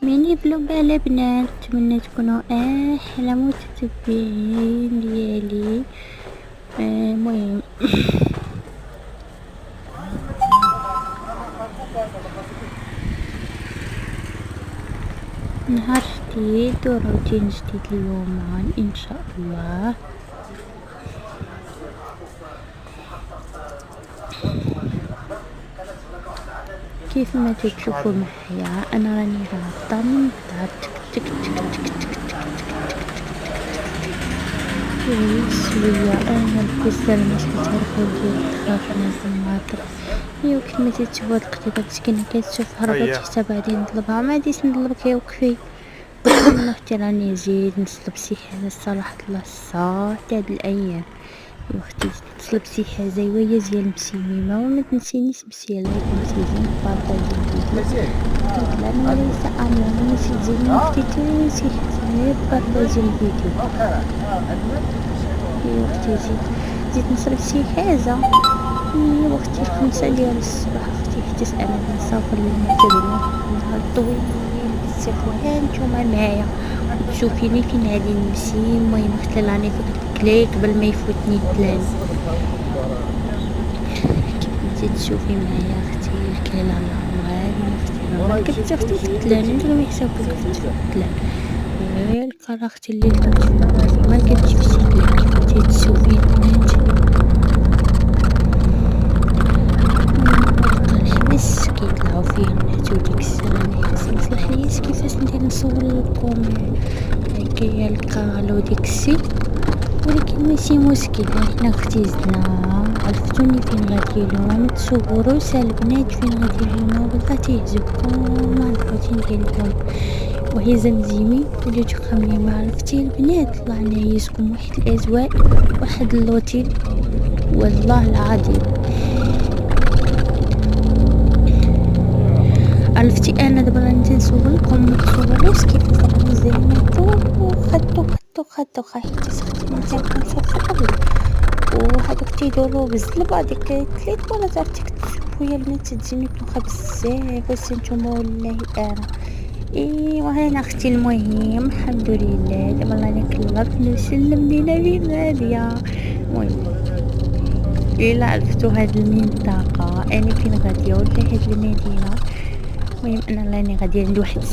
ماني بلو بنات، نتمنى تكونوا احلى متتبعين ديالي. المهم نهار جديد وروتين جديد اليوم ان شاء الله. كيف ما تشوفوا معايا انا راني هابطه من الدار، تك تك تك تك تك شويه انا الكسر ماشي تعرفوا ديال تخاف ناس الماطر. ايوا كيما تشوفوا القطيبه مسكينه كتشوف هربت حتى بعدين نطلبها، ما غاديش نطلبك يا وقفي. اختي راني نزيد نطلب شي حاجه صراحه الله الصاد هاد الايام. يا اختي نطلب شي حاجه يا ديال مسيمه وما تنسينيش بشي لايك وتزيدين بارطاجي الفيديو. لا انا ليس امر ماشي تزيدني اختي شي حاجه غير بارطاجي الفيديو. يا اختي زيد نشرب شي حاجه. يا اختي الخمسة ديال الصباح اختي حتى انا نسافر للمغرب نهار طويل بزاف وهانتوما معايا وتشوفيني فين غادي نمشي. المهم اختي راني فوت الكليك قبل ما يفوتني التلان. كيما تشوفي معايا اختي الكلام الله غادي اختي كتشوفي في التلان نديرو حسابك في التلان. غير الكره اختي اللي كتشوفي ما كتجيبش التلان كيما تشوفي بس كيطلعوا فيه الناس وديك السلام مصلح ليش كيفاش ندير نصور لكم هكايا الكالو وديك الشي، ولكن ماشي مشكل. حنا اختي زدنا عرفتوني فين غادي اليوم تصوروا البنات فين غادي اليوم والله تيعجبكم هاد الروتين ديال اليوم. وهي زمزيمي وليتو خاملين ما عرفتي البنات الله يعيشكم واحد الاجواء واحد اللوتيل والله العظيم. عرفتي انا دابا راني نصور لكم ما تصوروش كيفاش راني زينتو خدو حيت سختي نتا كنشوف الارض وهذوك تيدورو بالزلبه ديك 3 مرات تشوفوا يا البنات تجيني دوخه بزاف واش نتوما والله انا. ايوا هنا اختي المهم الحمد لله دابا راني كلفت نسلم لينا فين غاديه. المهم الا عرفتو هاد المنطقه انا فين غاديه ولا هاد المدينه. المهم انا راني غاديه عند واحد